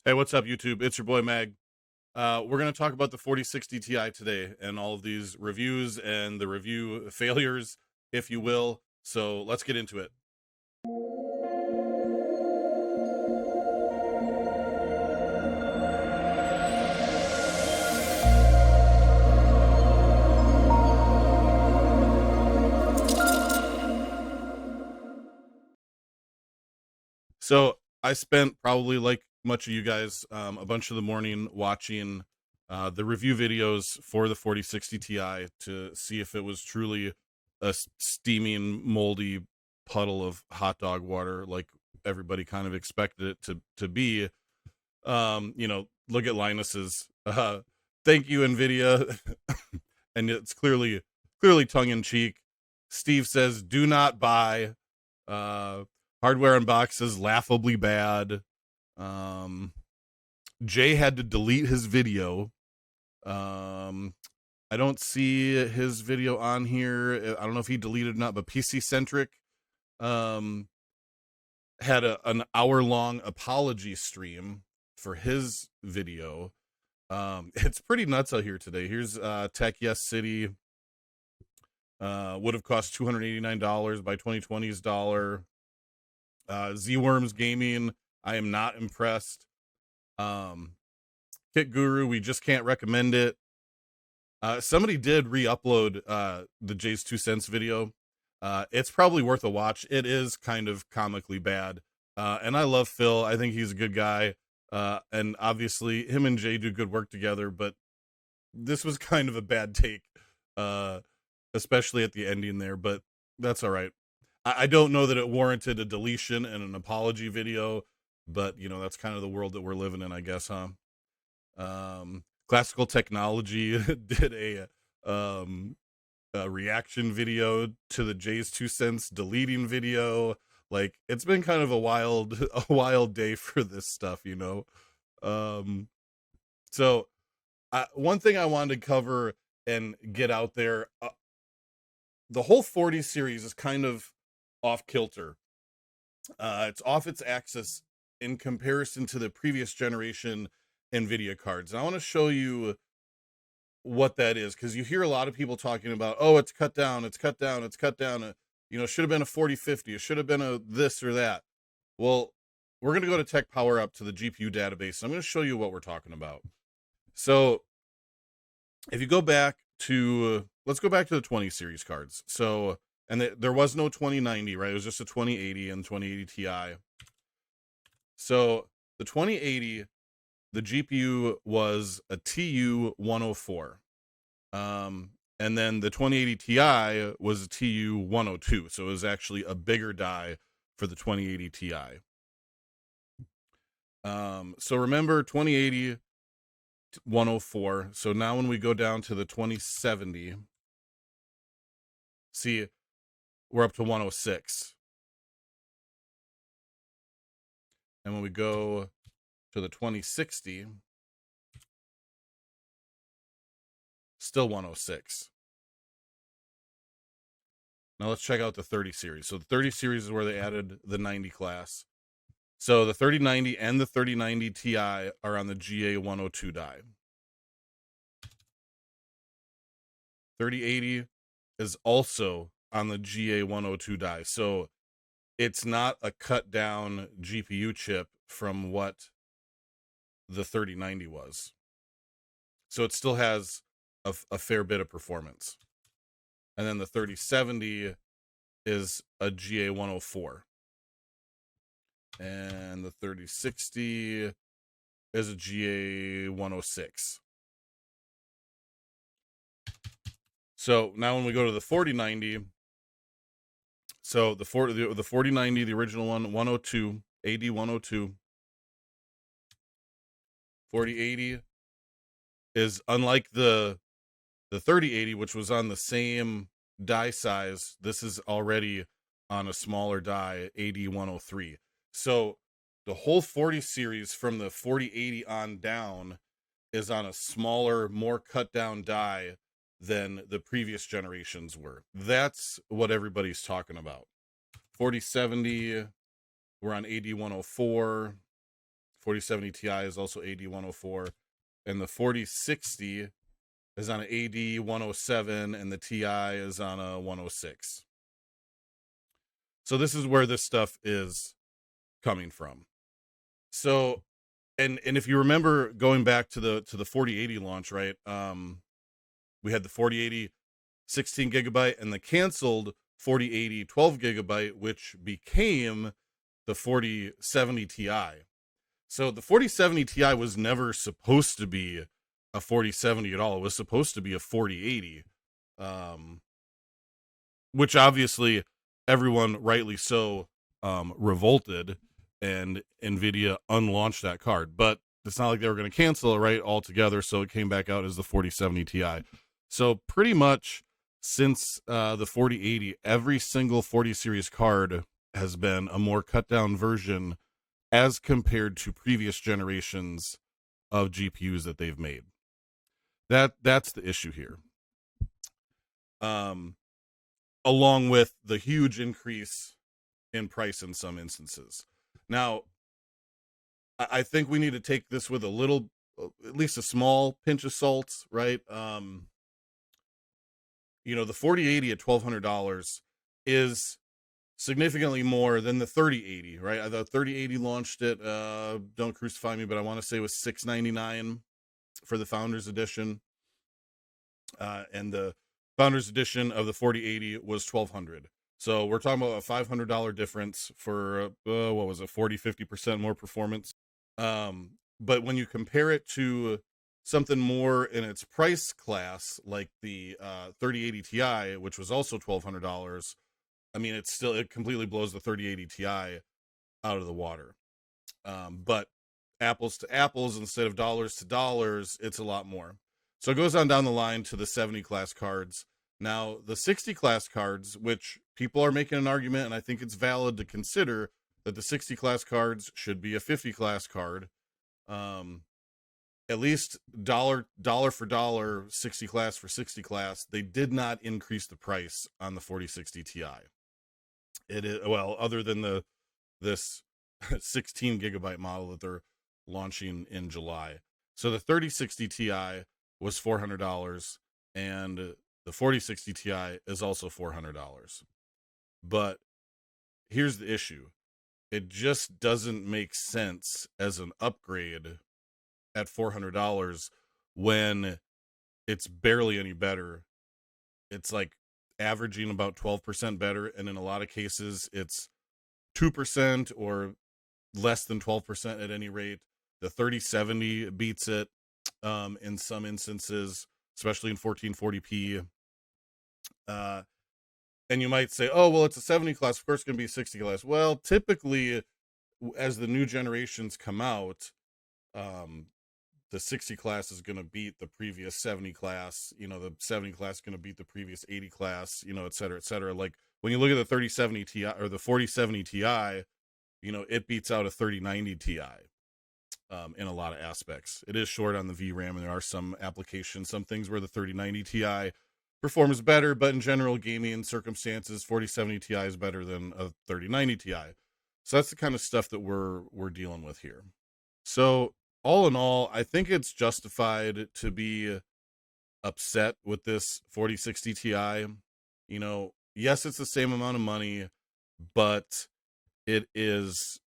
Hey, what's up, YouTube? It's your boy Mag. We're going to talk about the 4060 Ti today and all of these reviews and the review failures, if you will. So let's get into it. So I spent probably, like much of you guys, a bunch of the morning watching the review videos for the 4060 Ti to see if it was truly a steaming, moldy puddle of hot dog water like everybody kind of expected it to be. Look at Linus's thank you, Nvidia. And it's clearly tongue in cheek. Steve says, do not buy. Hardware unboxes laughably bad. Jay had to delete his video. I don't see his video on here. I don't know if he deleted it or not, but PC Centric had an hour-long apology stream for his video. It's pretty nuts out here today. Here's Tech Yes City. Would have cost $289 by 2020's dollar. Z-Worms Gaming, I am not impressed. Kit Guru, we just can't recommend it. Somebody did re-upload the Jay's 2 cents video. It's probably worth a watch. It is kind of comically bad. And I love Phil. I think he's a good guy. And obviously him and Jay do good work together, but this was kind of a bad take, especially at the ending there, but that's all right. I don't know that it warranted a deletion and an apology video, but that's kind of the world that we're living in, I guess, huh? Classical Technology did a reaction video to the Jay's 2 cents deleting video. Like, it's been kind of a wild day for this stuff, So one thing I wanted to cover and get out there, the whole 40 series is kind of off kilter. It's off its axis in comparison to the previous generation Nvidia cards. And I want to show you what that is, because you hear a lot of people talking about, oh, it's cut down, it's cut down, it's cut down. Should have been a 4050, it should have been a this or that. Well, we're going to go to Tech Power Up to the GPU database. I'm going to show you what we're talking about. So if you go back to, let's go back to the 20 series cards. So, and there was no 2090, right? It was just a 2080 and 2080 Ti. So the 2080, the GPU was a TU 104. And then the 2080 Ti was a TU 102. So it was actually a bigger die for the 2080 Ti. So remember 2080 104. So now when we go down to the 2070, see, we're up to 106. And when we go to the 2060, still 106. Now let's check out the 30 series. So the 30 series is where they added the 90 class. So the 3090 and the 3090 Ti are on the GA 102 die. 3080 is also on the GA 102 die. So it's not a cut down GPU chip from what the 3090 was. So it still has a fair bit of performance. And then the 3070 is a GA 104. And the 3060 is a GA 106. So now when we go to the 4090, so the 4090, the original one, 102, AD 102. 4080 is, unlike the 3080, which was on the same die size, this is already on a smaller die, AD 103. So the whole 40 series from the 4080 on down is on a smaller, more cut down die than the previous generations were. That's what everybody's talking about. 4070, we're on AD 104. 4070 Ti is also AD104, and the 4060 is on an AD107, and the Ti is on a 106. So this is where this stuff is coming from. So, and if you remember going back to the 4080 launch, right? We had the 4080 16 gigabyte and the canceled 4080 12 gigabyte, which became the 4070 Ti. So the 4070 Ti was never supposed to be a 4070 at all. It was supposed to be a 4080, which obviously everyone, rightly so, revolted, and Nvidia unlaunched that card. But it's not like they were going to cancel it, right, altogether. So it came back out as the 4070 Ti. So pretty much since the 4080, every single 40 series card has been a more cut down version as compared to previous generations of GPUs that they've made. That's the issue here. Along with the huge increase in price in some instances. Now, I think we need to take this with a little, at least a small pinch of salt, right? You know, the 4080 at $1,200 is significantly more than the 3080, right? The 3080 launched it, don't crucify me, but I want to say it was $699 for the Founders Edition. And the Founders Edition of the 4080 was $1,200. So we're talking about a $500 difference for, what was it, 40-50% more performance. But when you compare it to something more in its price class, like the 3080 Ti, which was also $1,200, I mean, it completely blows the 3080 Ti out of the water. But apples to apples, instead of dollars to dollars, it's a lot more. So it goes on down the line to the 70 class cards. Now, the 60 class cards, which people are making an argument, and I think it's valid to consider that the 60 class cards should be a 50 class card. At least dollar for dollar, 60 class for 60 class, they did not increase the price on the 4060 Ti. It is, well, other than this 16 gigabyte model that they're launching in July. So the 3060 Ti was $400, and the 4060 Ti is also $400. But here's the issue. It just doesn't make sense as an upgrade at $400 when it's barely any better. It's like averaging about 12% better, and in a lot of cases it's 2% or less than 12% at any rate. The 3070 beats it in some instances, especially in 1440p. And you might say, oh, well, it's a 70 class, of course it's going to be a 60 class. Well, typically, as the new generations come out, the 60 class is going to beat the previous 70 class. You know, the 70 class is going to beat the previous 80 class, you know, et cetera, et cetera. Like when you look at the 3070 Ti or the 4070 Ti, you know, it beats out a 3090 Ti in a lot of aspects. It is short on the VRAM, and there are some applications, some things where the 3090 Ti performs better, but in general gaming circumstances, 4070 Ti is better than a 3090 Ti. So that's the kind of stuff that we're dealing with here. So all in all, I think it's justified to be upset with this 4060 Ti. You know, yes, it's the same amount of money, but it is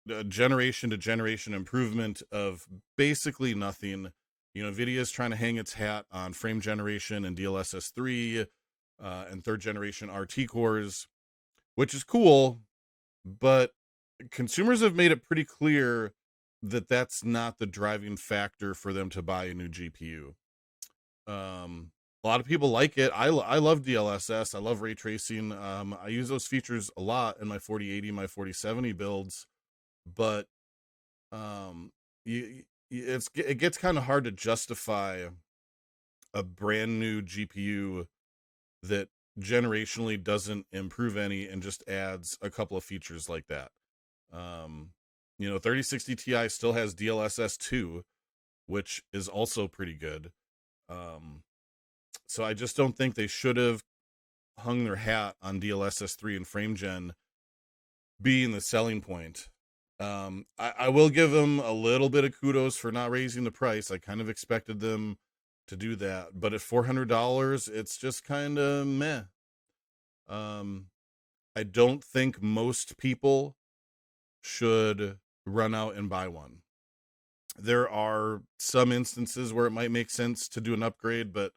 a generation to generation improvement of basically nothing. You know, Nvidia is trying to hang its hat on frame generation and DLSS 3 and third generation RT cores, which is cool, but consumers have made it pretty clear that that's not the driving factor for them to buy a new GPU. A lot of people like it. I love DLSS. I love ray tracing. I use those features a lot in my 4080, my 4070 builds, but it gets kind of hard to justify a brand new GPU that generationally doesn't improve any and just adds a couple of features like that. You know, 3060 Ti still has DLSS 2, which is also pretty good. So I just don't think they should have hung their hat on DLSS 3 and frame gen being the selling point. I will give them a little bit of kudos for not raising the price. I kind of expected them to do that, but at $400, it's just kind of meh. Um, I don't think most people should run out and buy one. There are some instances where it might make sense to do an upgrade, but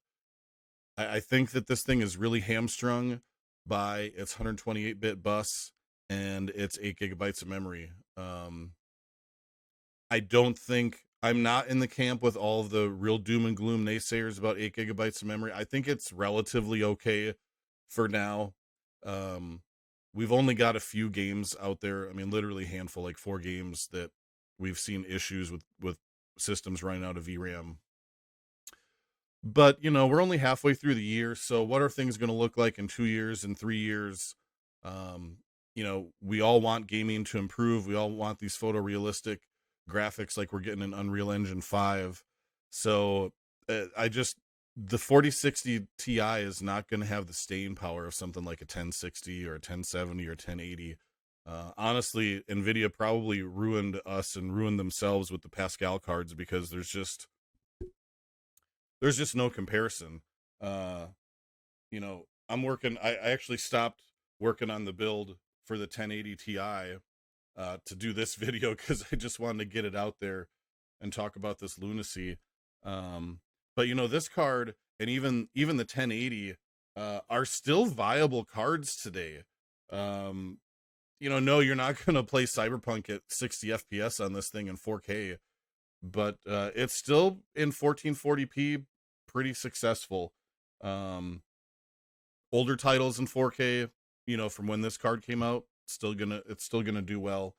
I think that this thing is really hamstrung by its 128-bit bus and its 8 gigabytes of memory. I don't think I'm not in the camp with all of the real doom and gloom naysayers about 8 gigabytes of memory. I think it's relatively okay for now. Um, we've only got a few games out there. I mean, literally a handful, like 4 games that we've seen issues with systems running out of VRAM. But, we're only halfway through the year, so what are things going to look like in 2 years and 3 years? Um, we all want gaming to improve. We all want these photorealistic graphics like we're getting in Unreal Engine 5. So, the 4060 Ti is not going to have the staying power of something like a 1060 or a 1070 or 1080. Honestly, Nvidia probably ruined us and ruined themselves with the Pascal cards, because there's just no comparison. Uh, I'm working. I actually stopped working on the build for the 1080 Ti to do this video, because I just wanted to get it out there and talk about this lunacy. But this card and even the 1080 are still viable cards today. No, you're not going to play Cyberpunk at 60 FPS on this thing in 4K, but it's still in 1440p, pretty successful. Older titles in 4K, from when this card came out, it's still gonna do well.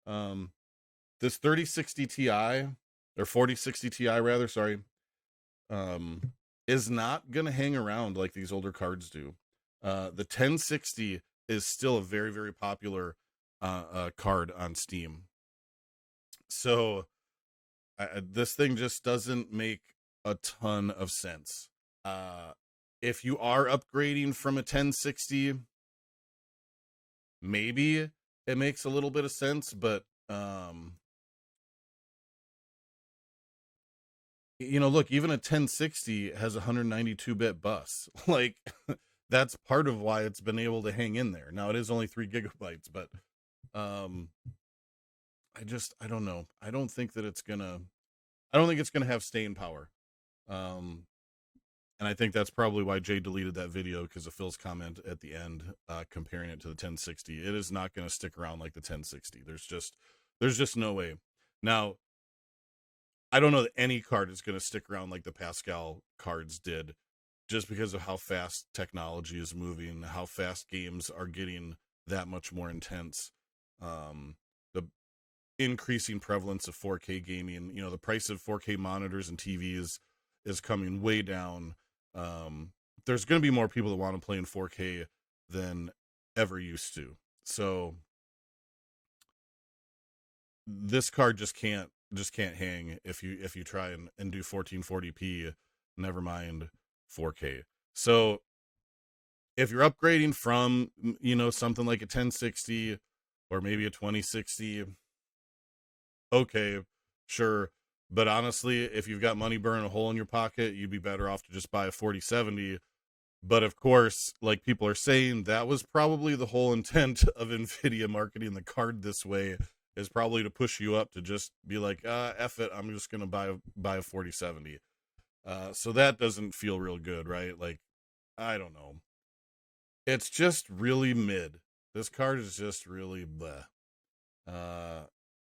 This 3060 Ti, or 4060 Ti rather, sorry, is not gonna hang around like these older cards do. The 1060 is still a very, very popular card on Steam. So this thing just doesn't make a ton of sense. If you are upgrading from a 1060, maybe it makes a little bit of sense, but look, even a 1060 has a 192-bit bus. Like, that's part of why it's been able to hang in there. Now, it is only 3 gigabytes, but I don't know. I don't think it's gonna have staying power. And I think that's probably why Jay deleted that video, because of Phil's comment at the end, comparing it to the 1060. It is not going to stick around like the 1060. There's just no way. Now, I don't know that any card is going to stick around like the Pascal cards did, just because of how fast technology is moving, how fast games are getting that much more intense. The increasing prevalence of 4K gaming, the price of 4K monitors and TVs is coming way down. There's going to be more people that want to play in 4K than ever used to. So this card just can't hang if you try and do 1440p, never mind 4K. So if you're upgrading from, something like a 1060 or maybe a 2060, okay, sure. But honestly, if you've got money burning a hole in your pocket, you'd be better off to just buy a 4070. But of course, like people are saying, that was probably the whole intent of Nvidia marketing the card this way, is probably to push you up to just be like, F it, I'm just gonna buy a 4070. So that doesn't feel real good, right? Like, I don't know. It's just really mid. This card is just really bleh.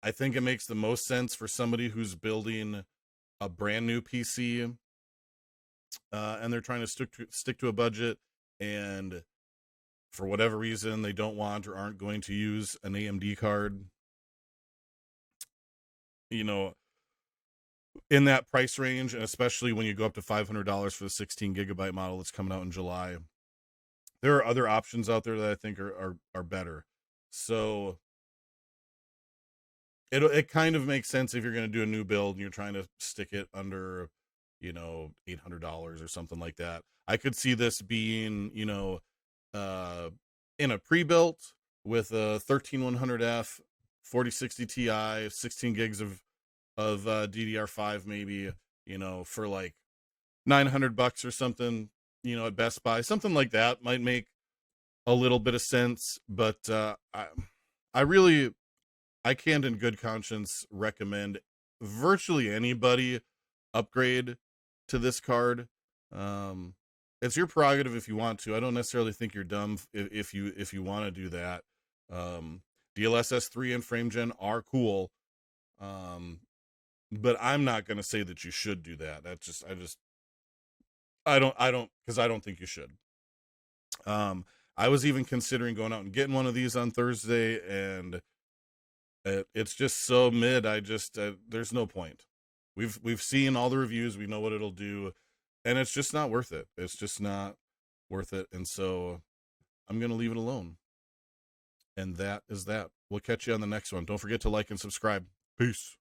I think it makes the most sense for somebody who's building a brand new PC, and they're trying to stick to a budget, and for whatever reason they don't want or aren't going to use an AMD card. In that price range, and especially when you go up to $500 for the 16 gigabyte model that's coming out in July, there are other options out there that I think are better. So it kind of makes sense if you're going to do a new build and you're trying to stick it under, $800 or something like that. I could see this being, in a pre-built with a 13100F 4060 Ti, 16 gigs of DDR5 maybe, you know, for like $900 or something, you know, at Best Buy, something like that might make a little bit of sense. But I really, I can't in good conscience recommend virtually anybody upgrade to this card. Um, it's your prerogative if you want to. I don't necessarily think you're dumb if you want to do that. DLSS 3 and FrameGen are cool. But I'm not going to say that you should do that. Because I don't think you should. I was even considering going out and getting one of these on Thursday, and it's just so mid. There's no point. We've seen all the reviews. We know what it'll do, and it's just not worth it. It's just not worth it. And so I'm going to leave it alone. And that is that. We'll catch you on the next one. Don't forget to like and subscribe. Peace.